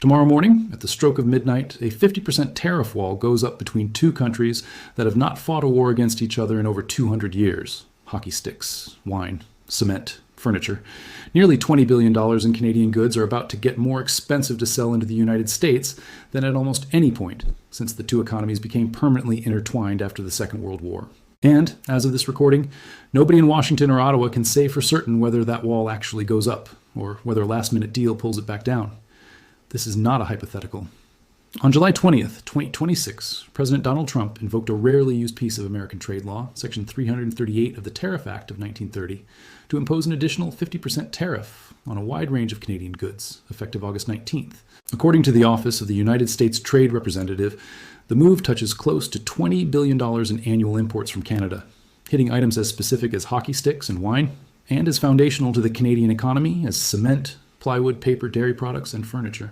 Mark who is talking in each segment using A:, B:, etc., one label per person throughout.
A: Tomorrow morning, at the stroke of midnight, a 50% tariff wall goes up between two countries that have not fought a war against each other in over 200 years. Hockey sticks, wine, cement, furniture. Nearly $20 billion in Canadian goods are about to get more expensive to sell into the United States than at almost any point since the two economies became permanently intertwined after the Second World War. And, as of this recording, nobody in Washington or Ottawa can say for certain whether that wall actually goes up or whether a last-minute deal pulls it back down. This is not a hypothetical. On July 20th, 2026, President Donald Trump invoked a rarely used piece of American trade law, Section 338 of the Tariff Act of 1930, to impose an additional 50% tariff on a wide range of Canadian goods, effective August 19th. According to the Office of the United States Trade Representative, the move touches close to $20 billion in annual imports from Canada, hitting items as specific as hockey sticks and wine, and as foundational to the Canadian economy as cement, plywood, paper, dairy products, and furniture.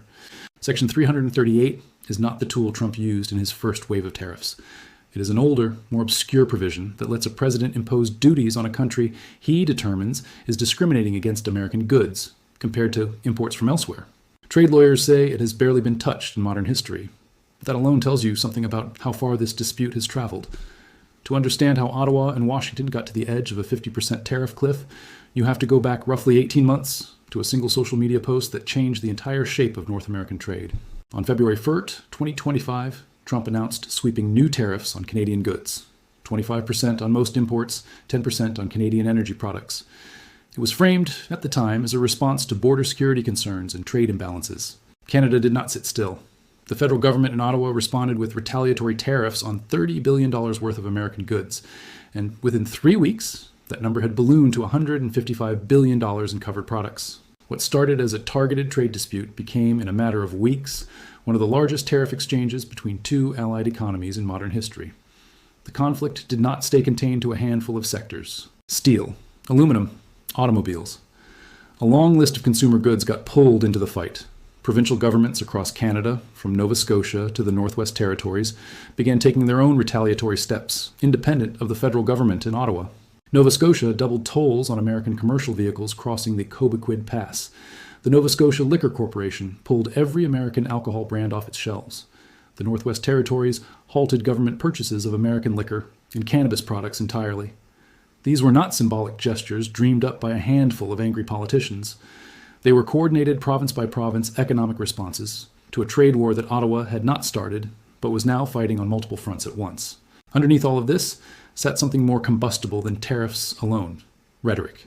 A: Section 338 is not the tool Trump used in his first wave of tariffs. It is an older, more obscure provision that lets a president impose duties on a country he determines is discriminating against American goods, compared to imports from elsewhere. Trade lawyers say it has barely been touched in modern history. That alone tells you something about how far this dispute has traveled. To understand how Ottawa and Washington got to the edge of a 50% tariff cliff, you have to go back roughly 18 months to a single social media post that changed the entire shape of North American trade. On February 1st, 2025, Trump announced sweeping new tariffs on Canadian goods, 25% on most imports, 10% on Canadian energy products. It was framed, at the time, as a response to border security concerns and trade imbalances. Canada did not sit still. The federal government in Ottawa responded with retaliatory tariffs on $30 billion worth of American goods, and within 3 weeks, that number had ballooned to $155 billion in covered products. What started as a targeted trade dispute became, in a matter of weeks, one of the largest tariff exchanges between two allied economies in modern history. The conflict did not stay contained to a handful of sectors: steel, aluminum, automobiles. A long list of consumer goods got pulled into the fight. Provincial governments across Canada, from Nova Scotia to the Northwest Territories, began taking their own retaliatory steps, independent of the federal government in Ottawa. Nova Scotia doubled tolls on American commercial vehicles crossing the Cobequid Pass. The Nova Scotia Liquor Corporation pulled every American alcohol brand off its shelves. The Northwest Territories halted government purchases of American liquor and cannabis products entirely. These were not symbolic gestures dreamed up by a handful of angry politicians. They were coordinated province-by-province economic responses to a trade war that Ottawa had not started, but was now fighting on multiple fronts at once. Underneath all of this sat something more combustible than tariffs alone: rhetoric.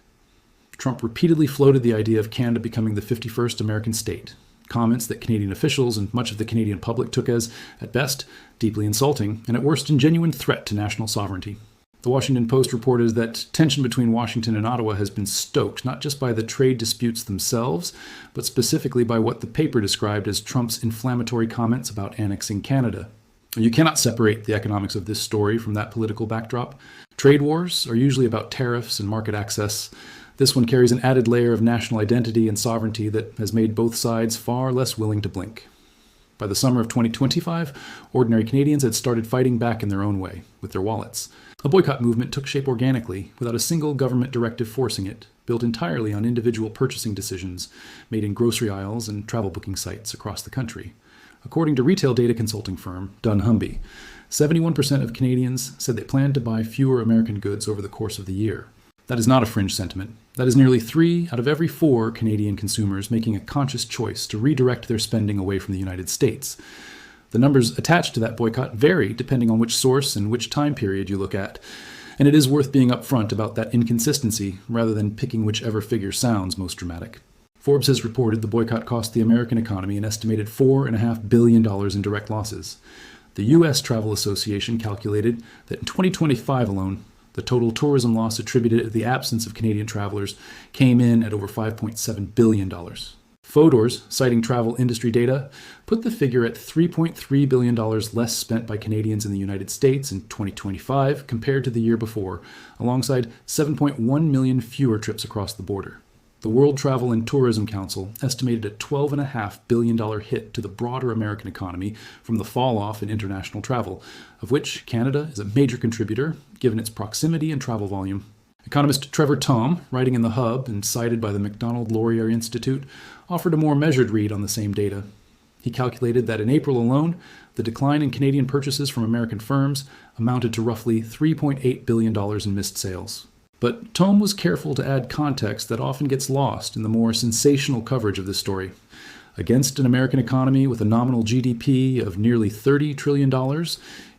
A: Trump repeatedly floated the idea of Canada becoming the 51st American state, comments that Canadian officials and much of the Canadian public took as, at best, deeply insulting, and at worst, a genuine threat to national sovereignty. The Washington Post reported that tension between Washington and Ottawa has been stoked not just by the trade disputes themselves, but specifically by what the paper described as Trump's inflammatory comments about annexing Canada. You cannot separate the economics of this story from that political backdrop. Trade wars are usually about tariffs and market access. This one carries an added layer of national identity and sovereignty that has made both sides far less willing to blink. By the summer of 2025, ordinary Canadians had started fighting back in their own way, with their wallets. A boycott movement took shape organically, without a single government directive forcing it, built entirely on individual purchasing decisions made in grocery aisles and travel booking sites across the country. According to retail data consulting firm dunnhumby, 71% of Canadians said they planned to buy fewer American goods over the course of the year. That is not a fringe sentiment. That is nearly 3 out of every 4 Canadian consumers making a conscious choice to redirect their spending away from the United States. The numbers attached to that boycott vary depending on which source and which time period you look at, and it is worth being upfront about that inconsistency rather than picking whichever figure sounds most dramatic. Forbes has reported the boycott cost the American economy an estimated $4.5 billion in direct losses. The U.S. Travel Association calculated that in 2025 alone, the total tourism loss attributed to the absence of Canadian travelers came in at over $5.7 billion. Fodor's, citing travel industry data, put the figure at $3.3 billion less spent by Canadians in the United States in 2025 compared to the year before, alongside 7.1 million fewer trips across the border. The World Travel and Tourism Council estimated a $12.5 billion hit to the broader American economy from the fall-off in international travel, of which Canada is a major contributor, given its proximity and travel volume. Economist Trevor Tom, writing in The Hub and cited by the Macdonald-Laurier Institute, offered a more measured read on the same data. He calculated that in April alone, the decline in Canadian purchases from American firms amounted to roughly $3.8 billion in missed sales. But Tome was careful to add context that often gets lost in the more sensational coverage of this story. Against an American economy with a nominal GDP of nearly $30 trillion,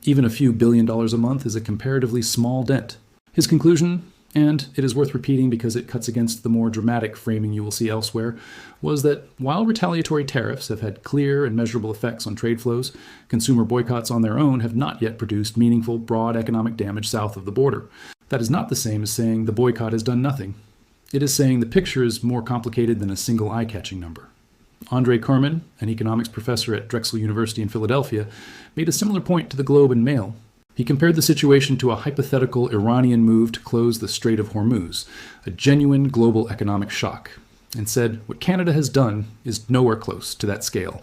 A: even a few billion dollars a month is a comparatively small dent. His conclusion, and it is worth repeating because it cuts against the more dramatic framing you will see elsewhere, was that while retaliatory tariffs have had clear and measurable effects on trade flows, consumer boycotts on their own have not yet produced meaningful, broad economic damage south of the border. That is not the same as saying the boycott has done nothing. It is saying the picture is more complicated than a single eye-catching number. Andre Kerman, an economics professor at Drexel University in Philadelphia, made a similar point to the Globe and Mail. He compared the situation to a hypothetical Iranian move to close the Strait of Hormuz, a genuine global economic shock, and said what Canada has done is nowhere close to that scale.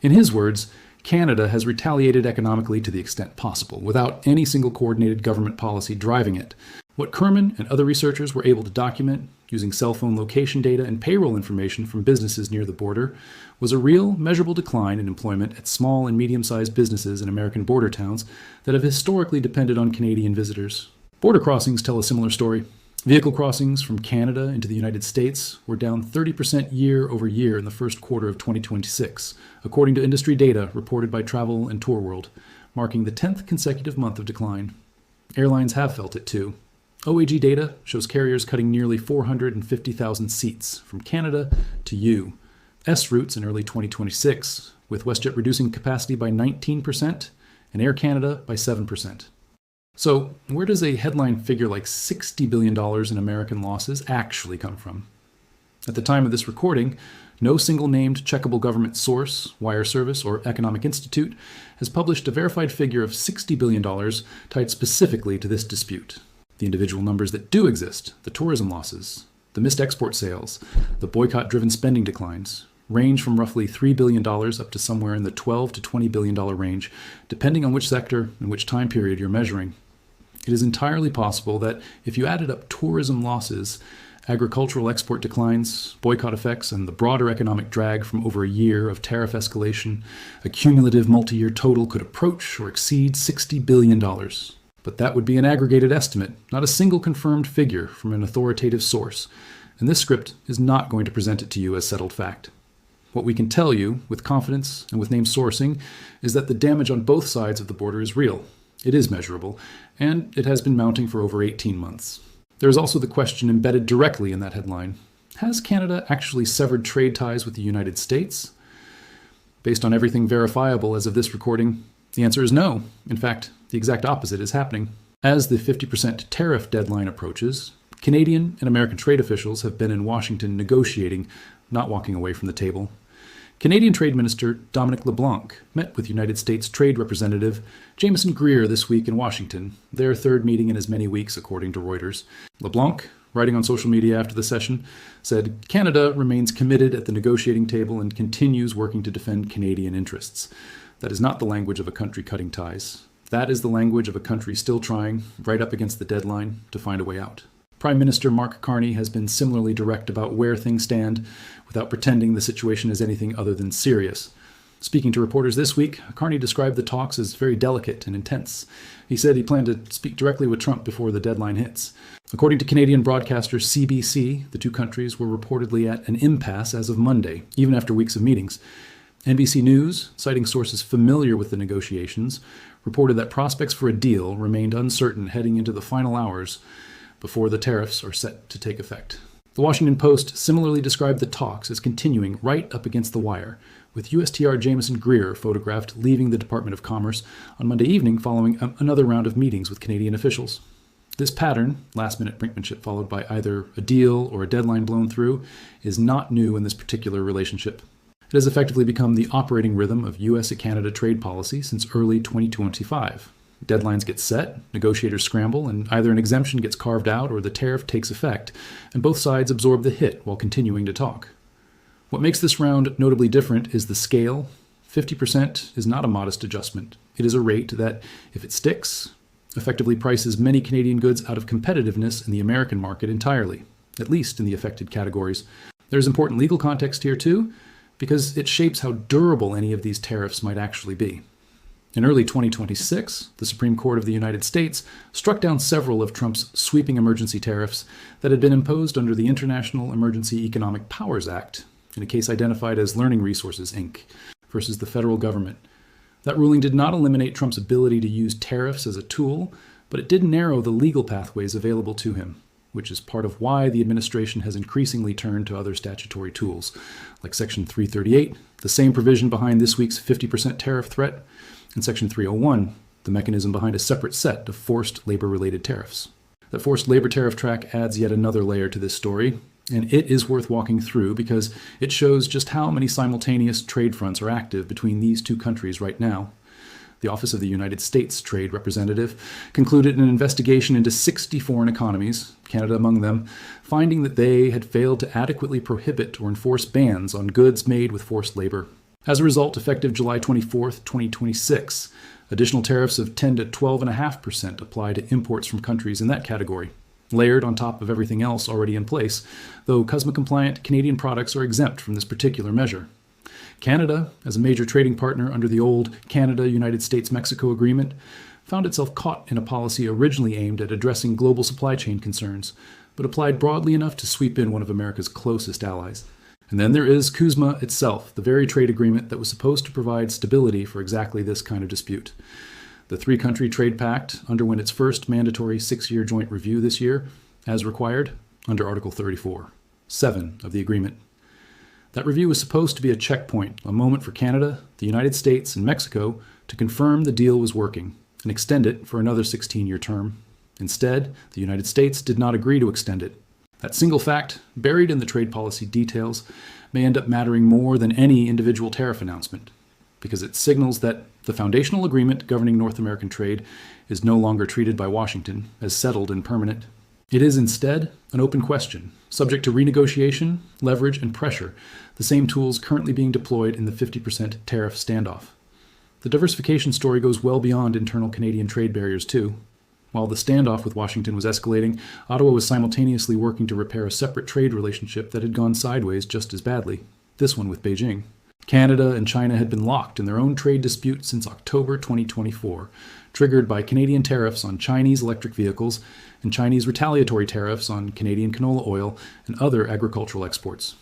A: In his words, Canada has retaliated economically to the extent possible, without any single coordinated government policy driving it. What Kerman and other researchers were able to document, using cell phone location data and payroll information from businesses near the border, was a real, measurable decline in employment at small and medium-sized businesses in American border towns that have historically depended on Canadian visitors. Border crossings tell a similar story. Vehicle crossings from Canada into the United States were down 30% year over year in the first quarter of 2026, according to industry data reported by Travel and Tour World, marking the 10th consecutive month of decline. Airlines have felt it too. OAG data shows carriers cutting nearly 450,000 seats from Canada to U.S. routes in early 2026, with WestJet reducing capacity by 19% and Air Canada by 7%. So, where does a headline figure like $60 billion in American losses actually come from? At the time of this recording, no single named checkable government source, wire service, or economic institute has published a verified figure of $60 billion tied specifically to this dispute. The individual numbers that do exist, the tourism losses, the missed export sales, the boycott-driven spending declines, range from roughly $3 billion up to somewhere in the $12 to $20 billion range, depending on which sector and which time period you're measuring. It is entirely possible that if you added up tourism losses, agricultural export declines, boycott effects, and the broader economic drag from over a year of tariff escalation, a cumulative multi-year total could approach or exceed $60 billion. But that would be an aggregated estimate, not a single confirmed figure from an authoritative source, and this script is not going to present it to you as settled fact. What we can tell you, with confidence and with named sourcing, is that the damage on both sides of the border is real. It is measurable, and it has been mounting for over 18 months. There is also the question embedded directly in that headline. Has Canada actually severed trade ties with the United States? Based on everything verifiable as of this recording, the answer is no. In fact, the exact opposite is happening. As the 50% tariff deadline approaches, Canadian and American trade officials have been in Washington negotiating, not walking away from the table. Canadian Trade Minister Dominic LeBlanc met with United States Trade Representative Jameson Greer this week in Washington, their third meeting in as many weeks, according to Reuters. LeBlanc, writing on social media after the session, said Canada remains committed at the negotiating table and continues working to defend Canadian interests. That is not the language of a country cutting ties. That is the language of a country still trying, right up against the deadline, to find a way out. Prime Minister Mark Carney has been similarly direct about where things stand, without pretending the situation is anything other than serious. Speaking to reporters this week, Carney described the talks as very delicate and intense. He said he planned to speak directly with Trump before the deadline hits. According to Canadian broadcaster CBC, the two countries were reportedly at an impasse as of Monday, even after weeks of meetings. NBC News, citing sources familiar with the negotiations, reported that prospects for a deal remained uncertain heading into the final hours before the tariffs are set to take effect. The Washington Post similarly described the talks as continuing right up against the wire, with USTR Jameson Greer photographed leaving the Department of Commerce on Monday evening following another round of meetings with Canadian officials. This pattern, last-minute brinkmanship followed by either a deal or a deadline blown through, is not new in this particular relationship. It has effectively become the operating rhythm of U.S.-Canada trade policy since early 2025. Deadlines get set, negotiators scramble, and either an exemption gets carved out or the tariff takes effect, and both sides absorb the hit while continuing to talk. What makes this round notably different is the scale. 50% is not a modest adjustment. It is a rate that, if it sticks, effectively prices many Canadian goods out of competitiveness in the American market entirely, at least in the affected categories. There's important legal context here too. because it shapes how durable any of these tariffs might actually be. In early 2026, the Supreme Court of the United States struck down several of Trump's sweeping emergency tariffs that had been imposed under the International Emergency Economic Powers Act, in a case identified as Learning Resources, Inc., versus the federal government. That ruling did not eliminate Trump's ability to use tariffs as a tool, but it did narrow the legal pathways available to him, which is part of why the administration has increasingly turned to other statutory tools, like Section 338, the same provision behind this week's 50% tariff threat, and Section 301, the mechanism behind a separate set of forced labor-related tariffs. That forced labor tariff track adds yet another layer to this story, and it is worth walking through because it shows just how many simultaneous trade fronts are active between these two countries right now. The Office of the United States Trade Representative concluded an investigation into 60 foreign economies, Canada among them, finding that they had failed to adequately prohibit or enforce bans on goods made with forced labor. As a result, effective July 24, 2026, additional tariffs of 10 to 12.5% apply to imports from countries in that category, layered on top of everything else already in place, though CUSMA-compliant Canadian products are exempt from this particular measure. Canada, as a major trading partner under the old Canada-United States-Mexico Agreement, found itself caught in a policy originally aimed at addressing global supply chain concerns, but applied broadly enough to sweep in one of America's closest allies. And then there is CUSMA itself, the very trade agreement that was supposed to provide stability for exactly this kind of dispute. The three-country trade pact underwent its first mandatory 6-year joint review this year, as required under Article 34, 7 of the agreement. That review was supposed to be a checkpoint, a moment for Canada, the United States, and Mexico to confirm the deal was working and extend it for another 16-year term. Instead, the United States did not agree to extend it. That single fact, buried in the trade policy details, may end up mattering more than any individual tariff announcement, because it signals that the foundational agreement governing North American trade is no longer treated by Washington as settled and permanent. It is instead an open question, subject to renegotiation, leverage, and pressure, the same tools currently being deployed in the 50% tariff standoff. The diversification story goes well beyond internal Canadian trade barriers, too. While the standoff with Washington was escalating, Ottawa was simultaneously working to repair a separate trade relationship that had gone sideways just as badly, this one with Beijing. Canada and China had been locked in their own trade dispute since October 2024, triggered by Canadian tariffs on Chinese electric vehicles and Chinese retaliatory tariffs on Canadian canola oil and other agricultural exports.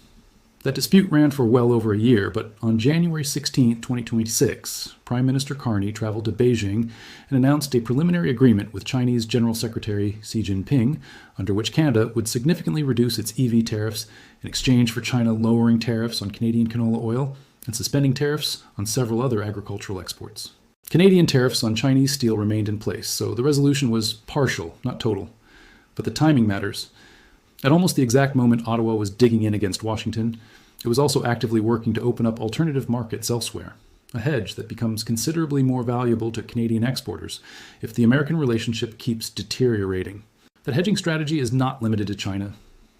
A: That dispute ran for well over a year, but on January 16, 2026, Prime Minister Carney traveled to Beijing and announced a preliminary agreement with Chinese General Secretary Xi Jinping, under which Canada would significantly reduce its EV tariffs in exchange for China lowering tariffs on Canadian canola oil and suspending tariffs on several other agricultural exports. Canadian tariffs on Chinese steel remained in place, so the resolution was partial, not total. But the timing matters. At almost the exact moment Ottawa was digging in against Washington, it was also actively working to open up alternative markets elsewhere, a hedge that becomes considerably more valuable to Canadian exporters if the American relationship keeps deteriorating. That hedging strategy is not limited to China.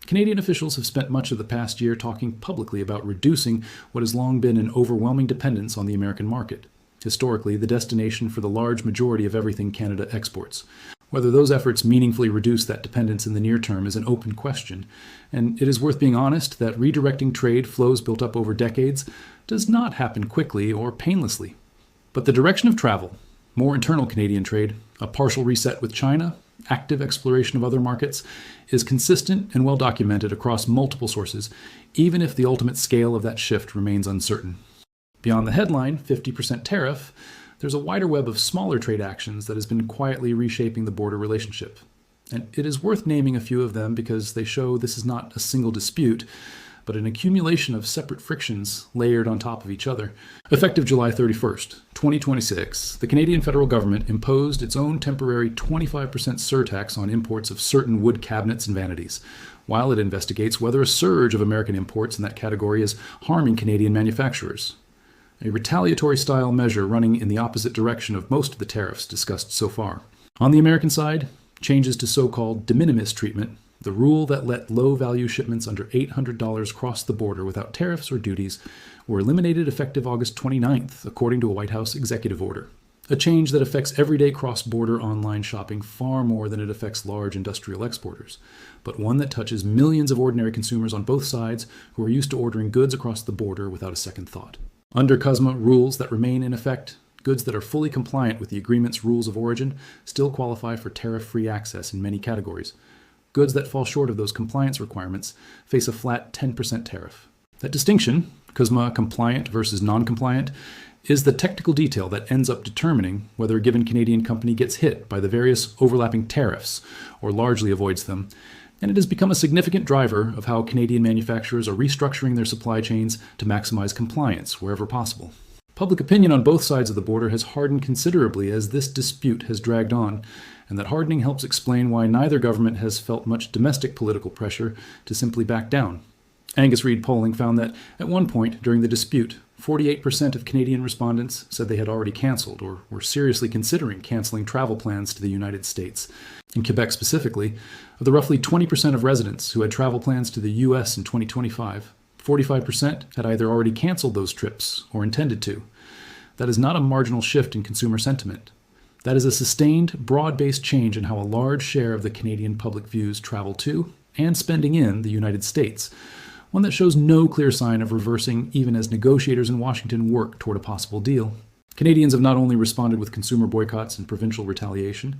A: Canadian officials have spent much of the past year talking publicly about reducing what has long been an overwhelming dependence on the American market, historically the destination for the large majority of everything Canada exports. Whether those efforts meaningfully reduce that dependence in the near term is an open question, and it is worth being honest that redirecting trade flows built up over decades does not happen quickly or painlessly. But the direction of travel, more internal Canadian trade, a partial reset with China, active exploration of other markets, is consistent and well documented across multiple sources, even if the ultimate scale of that shift remains uncertain. Beyond the headline, 50% tariff, there's a wider web of smaller trade actions that has been quietly reshaping the border relationship. And it is worth naming a few of them because they show this is not a single dispute, but an accumulation of separate frictions layered on top of each other. Effective July 31st, 2026, the Canadian federal government imposed its own temporary 25% surtax on imports of certain wood cabinets and vanities, while it investigates whether a surge of American imports in that category is harming Canadian manufacturers. A retaliatory-style measure running in the opposite direction of most of the tariffs discussed so far. On the American side, changes to so-called de minimis treatment, the rule that let low-value shipments under $800 cross the border without tariffs or duties, were eliminated effective August 29th, according to a White House executive order. a change that affects everyday cross-border online shopping far more than it affects large industrial exporters, but one that touches millions of ordinary consumers on both sides who are used to ordering goods across the border without a second thought. Under CUSMA, rules that remain in effect, goods that are fully compliant with the agreement's rules of origin, still qualify for tariff-free access in many categories. Goods that fall short of those compliance requirements face a flat 10% tariff. That distinction, CUSMA compliant versus non-compliant, is the technical detail that ends up determining whether a given Canadian company gets hit by the various overlapping tariffs or largely avoids them, and it has become a significant driver of how Canadian manufacturers are restructuring their supply chains to maximize compliance wherever possible. Public opinion on both sides of the border has hardened considerably as this dispute has dragged on, and that hardening helps explain why neither government has felt much domestic political pressure to simply back down. Angus Reid polling found that at one point during the dispute, 48% of Canadian respondents said they had already cancelled or were seriously considering cancelling travel plans to the United States. In Quebec specifically, of the roughly 20% of residents who had travel plans to the US in 2025, 45% had either already cancelled those trips or intended to. That is not a marginal shift in consumer sentiment. That is a sustained, broad-based change in how a large share of the Canadian public views travel to and spending in the United States, one that shows no clear sign of reversing even as negotiators in Washington work toward a possible deal. Canadians have not only responded with consumer boycotts and provincial retaliation,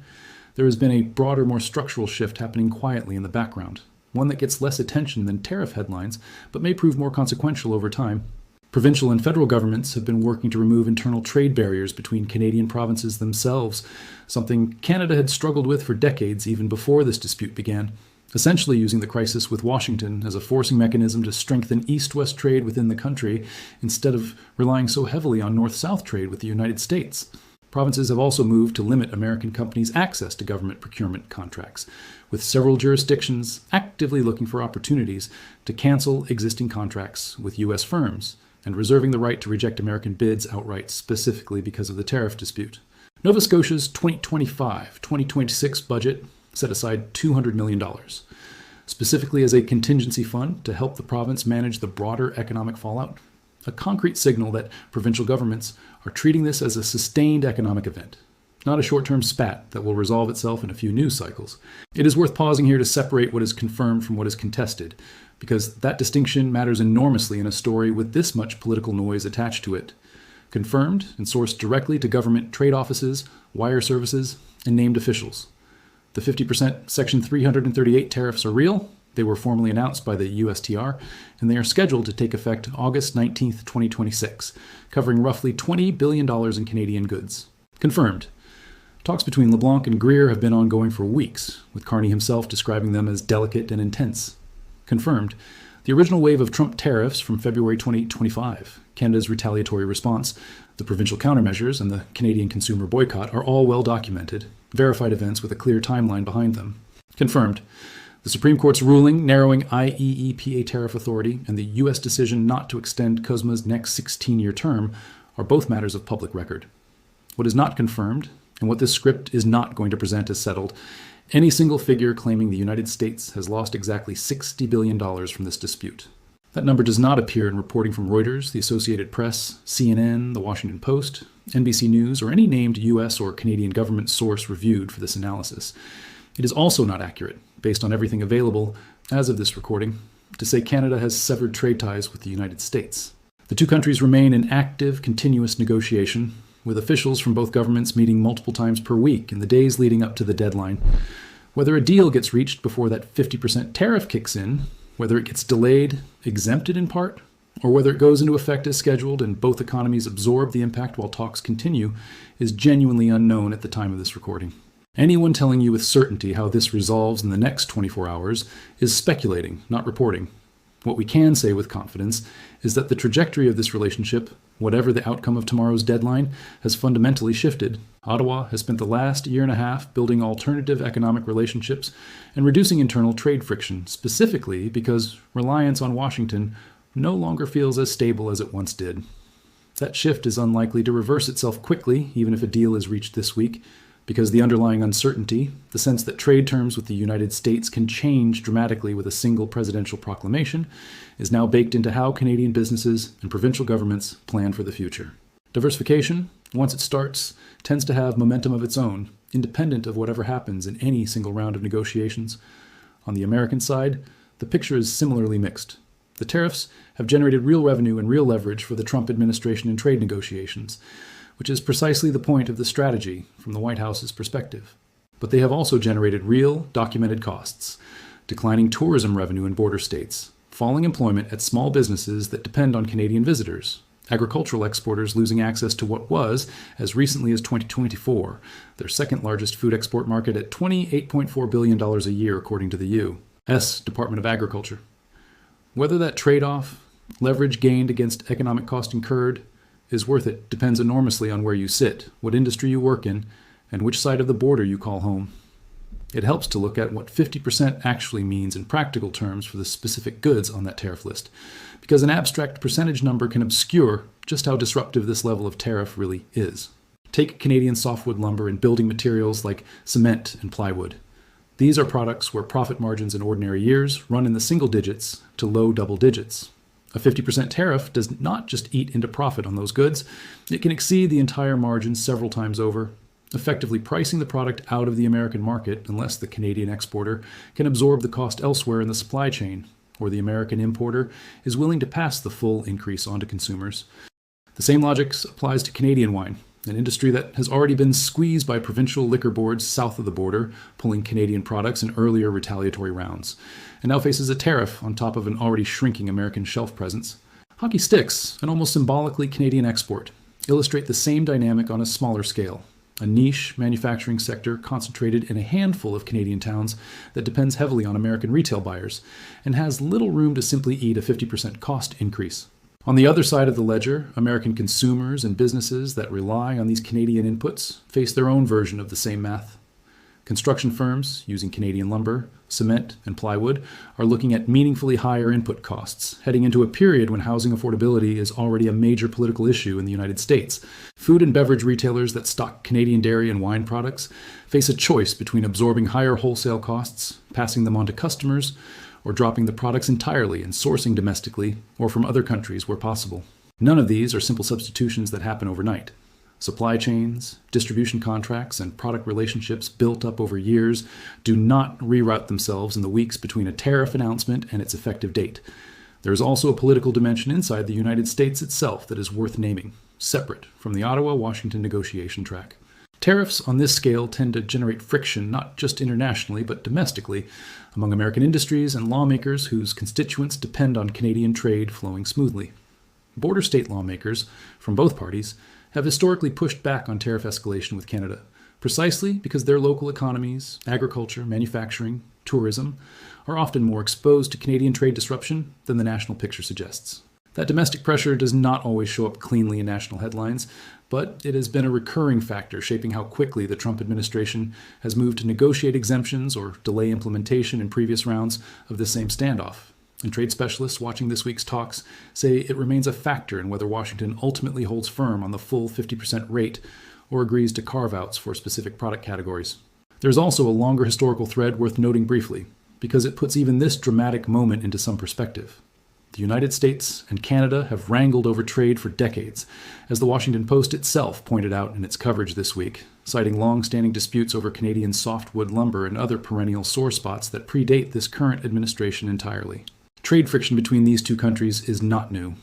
A: there has been a broader, more structural shift happening quietly in the background, one that gets less attention than tariff headlines, but may prove more consequential over time. Provincial and federal governments have been working to remove internal trade barriers between Canadian provinces themselves, something Canada had struggled with for decades even before this dispute began, essentially using the crisis with Washington as a forcing mechanism to strengthen east-west trade within the country instead of relying so heavily on north-south trade with the United States. Provinces have also moved to limit American companies' access to government procurement contracts, with several jurisdictions actively looking for opportunities to cancel existing contracts with U.S. firms and reserving the right to reject American bids outright specifically because of the tariff dispute. Nova Scotia's 2025-2026 budget set aside $200 million, specifically as a contingency fund to help the province manage the broader economic fallout, a concrete signal that provincial governments are treating this as a sustained economic event, not a short-term spat that will resolve itself in a few news cycles. It is worth pausing here to separate what is confirmed from what is contested, because that distinction matters enormously in a story with this much political noise attached to it. Confirmed and sourced directly to government trade offices, wire services, and named officials. The 50% Section 338 tariffs are real. They were formally announced by the USTR, and they are scheduled to take effect August 19, 2026, covering roughly $20 billion in Canadian goods. Confirmed. Talks between LeBlanc and Greer have been ongoing for weeks, with Carney himself describing them as delicate and intense. Confirmed. The original wave of Trump tariffs from February 2025, Canada's retaliatory response, the provincial countermeasures, and the Canadian consumer boycott are all well documented, verified events with a clear timeline behind them. Confirmed. The Supreme Court's ruling narrowing IEEPA tariff authority and the U.S. decision not to extend CUSMA's next 16-year term are both matters of public record. What is not confirmed, and what this script is not going to present as settled, any single figure claiming the United States has lost exactly $60 billion from this dispute. That number does not appear in reporting from Reuters, the Associated Press, CNN, the Washington Post, NBC News, or any named U.S. or Canadian government source reviewed for this analysis. It is also not accurate, based on everything available as of this recording, to say Canada has severed trade ties with the United States. The two countries remain in active, continuous negotiation, with officials from both governments meeting multiple times per week in the days leading up to the deadline. Whether a deal gets reached before that 50% tariff kicks in, whether it gets delayed, exempted in part, or whether it goes into effect as scheduled and both economies absorb the impact while talks continue, is genuinely unknown at the time of this recording. Anyone telling you with certainty how this resolves in the next 24 hours is speculating, not reporting. What we can say with confidence is that the trajectory of this relationship, whatever the outcome of tomorrow's deadline, has fundamentally shifted. Ottawa has spent the last year and a half building alternative economic relationships and reducing internal trade friction, specifically because reliance on Washington no longer feels as stable as it once did. That shift is unlikely to reverse itself quickly, even if a deal is reached this week, because the underlying uncertainty, the sense that trade terms with the United States can change dramatically with a single presidential proclamation, is now baked into how Canadian businesses and provincial governments plan for the future. Diversification Once it starts, it tends to have momentum of its own, independent of whatever happens in any single round of negotiations. On the American side, the picture is similarly mixed. The tariffs have generated real revenue and real leverage for the Trump administration in trade negotiations, which is precisely the point of the strategy from the White House's perspective. But they have also generated real, documented costs, declining tourism revenue in border states, falling employment at small businesses that depend on Canadian visitors, agricultural exporters losing access to what was, as recently as 2024, their second largest food export market at $28.4 billion a year, according to the U.S. Department of Agriculture. Whether that trade-off, leverage gained against economic cost incurred, is worth it depends enormously on where you sit, what industry you work in, and which side of the border you call home. It helps to look at what 50% actually means in practical terms for the specific goods on that tariff list, because an abstract percentage number can obscure just how disruptive this level of tariff really is. Take Canadian softwood lumber and building materials like cement and plywood. These are products where profit margins in ordinary years run in the single digits to low double digits. A 50% tariff does not just eat into profit on those goods, it can exceed the entire margin several times over, effectively pricing the product out of the American market unless the Canadian exporter can absorb the cost elsewhere in the supply chain, or the American importer is willing to pass the full increase on to consumers. The same logic applies to Canadian wine, an industry that has already been squeezed by provincial liquor boards south of the border, pulling Canadian products in earlier retaliatory rounds, and now faces a tariff on top of an already shrinking American shelf presence. Hockey sticks, an almost symbolically Canadian export, illustrate the same dynamic on a smaller scale. A niche manufacturing sector concentrated in a handful of Canadian towns that depends heavily on American retail buyers and has little room to simply eat a 50% cost increase. On the other side of the ledger, American consumers and businesses that rely on these Canadian inputs face their own version of the same math. Construction firms, using Canadian lumber, cement, and plywood, are looking at meaningfully higher input costs, heading into a period when housing affordability is already a major political issue in the United States. Food and beverage retailers that stock Canadian dairy and wine products face a choice between absorbing higher wholesale costs, passing them on to customers, or dropping the products entirely and sourcing domestically or from other countries where possible. None of these are simple substitutions that happen overnight. Supply chains, distribution contracts, and product relationships built up over years do not reroute themselves in the weeks between a tariff announcement and its effective date. There is also a political dimension inside the United States itself that is worth naming, separate from the Ottawa-Washington negotiation track. Tariffs on this scale tend to generate friction not just internationally but domestically among American industries and lawmakers whose constituents depend on Canadian trade flowing smoothly. Border state lawmakers from both parties have historically pushed back on tariff escalation with Canada, precisely because their local economies, agriculture, manufacturing, tourism, are often more exposed to Canadian trade disruption than the national picture suggests. That domestic pressure does not always show up cleanly in national headlines, but it has been a recurring factor shaping how quickly the Trump administration has moved to negotiate exemptions or delay implementation in previous rounds of the same standoff. And trade specialists watching this week's talks say it remains a factor in whether Washington ultimately holds firm on the full 50% rate or agrees to carve-outs for specific product categories. There's also a longer historical thread worth noting briefly, because it puts even this dramatic moment into some perspective. The United States and Canada have wrangled over trade for decades, as the Washington Post itself pointed out in its coverage this week, citing long-standing disputes over Canadian softwood lumber and other perennial sore spots that predate this current administration entirely. Trade friction between these two countries is not new.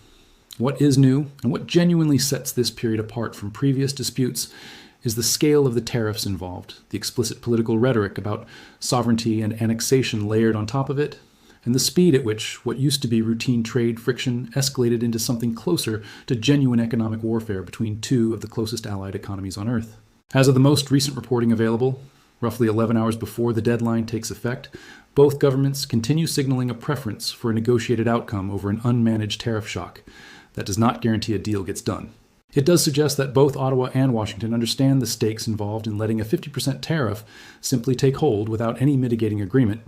A: What is new, and what genuinely sets this period apart from previous disputes, is the scale of the tariffs involved, the explicit political rhetoric about sovereignty and annexation layered on top of it, and the speed at which what used to be routine trade friction escalated into something closer to genuine economic warfare between two of the closest allied economies on Earth. As of the most recent reporting available, roughly 11 hours before the deadline takes effect, both governments continue signaling a preference for a negotiated outcome over an unmanaged tariff shock that does not guarantee a deal gets done. It does suggest that both Ottawa and Washington understand the stakes involved in letting a 50% tariff simply take hold without any mitigating agreement.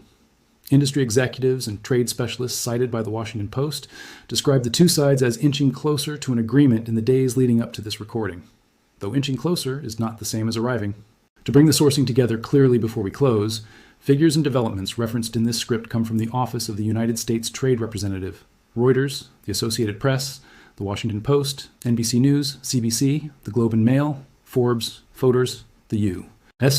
A: Industry executives and trade specialists cited by the Washington Post describe the two sides as inching closer to an agreement in the days leading up to this recording, though inching closer is not the same as arriving. To bring the sourcing together clearly before we close, figures and developments referenced in this script come from the Office of the United States Trade Representative, Reuters, the Associated Press, The Washington Post, NBC News, CBC, The Globe and Mail, Forbes, Photos, The U.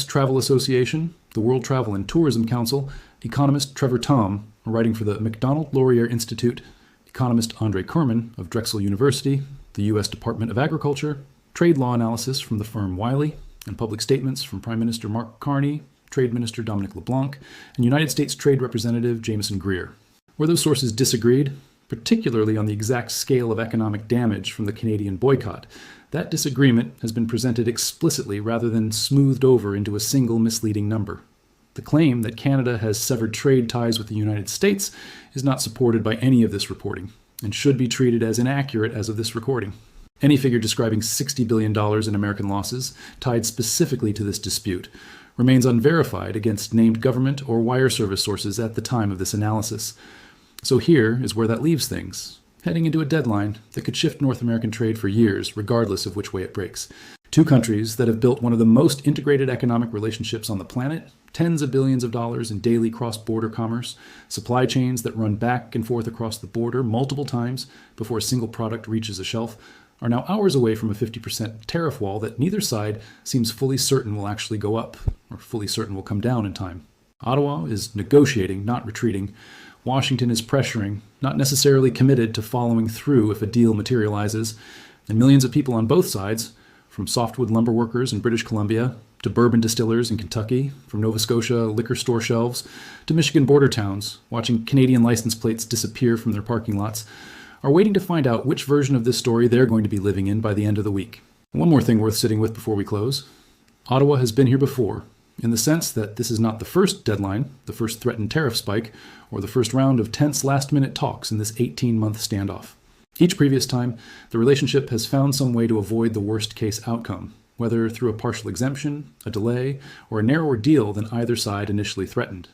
A: Travel Association, the World Travel and Tourism Council, economist Trevor Tom, writing for the MacDonald-Laurier Institute, economist Andre Kerman of Drexel University, the U.S. Department of Agriculture, trade law analysis from the firm Wiley, and public statements from Prime Minister Mark Carney, Trade Minister Dominic LeBlanc, and United States Trade Representative Jameson Greer. Where those sources disagreed, particularly on the exact scale of economic damage from the Canadian boycott, that disagreement has been presented explicitly rather than smoothed over into a single misleading number. The claim that Canada has severed trade ties with the United States is not supported by any of this reporting, and should be treated as inaccurate as of this recording. Any figure describing $60 billion in American losses, tied specifically to this dispute, remains unverified against named government or wire service sources at the time of this analysis. So here is where that leaves things, heading into a deadline that could shift North American trade for years, regardless of which way it breaks. Two countries that have built one of the most integrated economic relationships on the planet, tens of billions of dollars in daily cross-border commerce, supply chains that run back and forth across the border multiple times before a single product reaches a shelf, are now hours away from a 50% tariff wall that neither side seems fully certain will actually go up, or fully certain will come down in time. Ottawa is negotiating, not retreating. Washington is pressuring, not necessarily committed to following through if a deal materializes, and millions of people on both sides, from softwood lumber workers in British Columbia to bourbon distillers in Kentucky, from Nova Scotia liquor store shelves to Michigan border towns, watching Canadian license plates disappear from their parking lots, are waiting to find out which version of this story they're going to be living in by the end of the week. One more thing worth sitting with before we close. Ottawa has been here before, in the sense that this is not the first deadline, the first threatened tariff spike, or the first round of tense last-minute talks in this 18-month standoff. Each previous time, the relationship has found some way to avoid the worst-case outcome, whether through a partial exemption, a delay, or a narrower deal than either side initially threatened.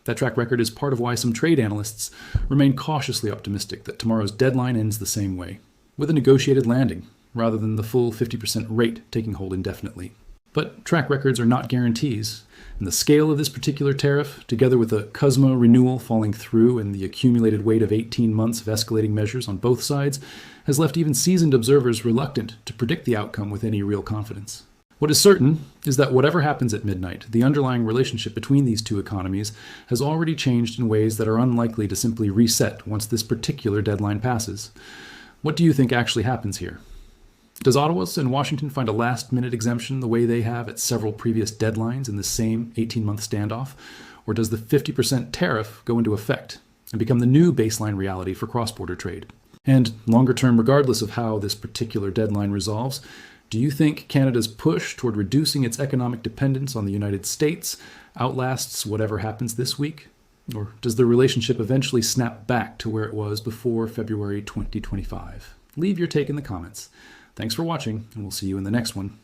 A: That track record is part of why some trade analysts remain cautiously optimistic that tomorrow's deadline ends the same way, with a negotiated landing, rather than the full 50% rate taking hold indefinitely. But track records are not guarantees, and the scale of this particular tariff, together with the CUSMA renewal falling through and the accumulated weight of 18 months of escalating measures on both sides, has left even seasoned observers reluctant to predict the outcome with any real confidence. What is certain is that whatever happens at midnight, the underlying relationship between these two economies has already changed in ways that are unlikely to simply reset once this particular deadline passes. What do you think actually happens here? Does Ottawa and Washington find a last-minute exemption the way they have at several previous deadlines in the same 18-month standoff? Or does the 50% tariff go into effect and become the new baseline reality for cross-border trade? And longer term, regardless of how this particular deadline resolves, do you think Canada's push toward reducing its economic dependence on the United States outlasts whatever happens this week? Or does the relationship eventually snap back to where it was before February 2025? Leave your take in the comments. Thanks for watching, and we'll see you in the next one.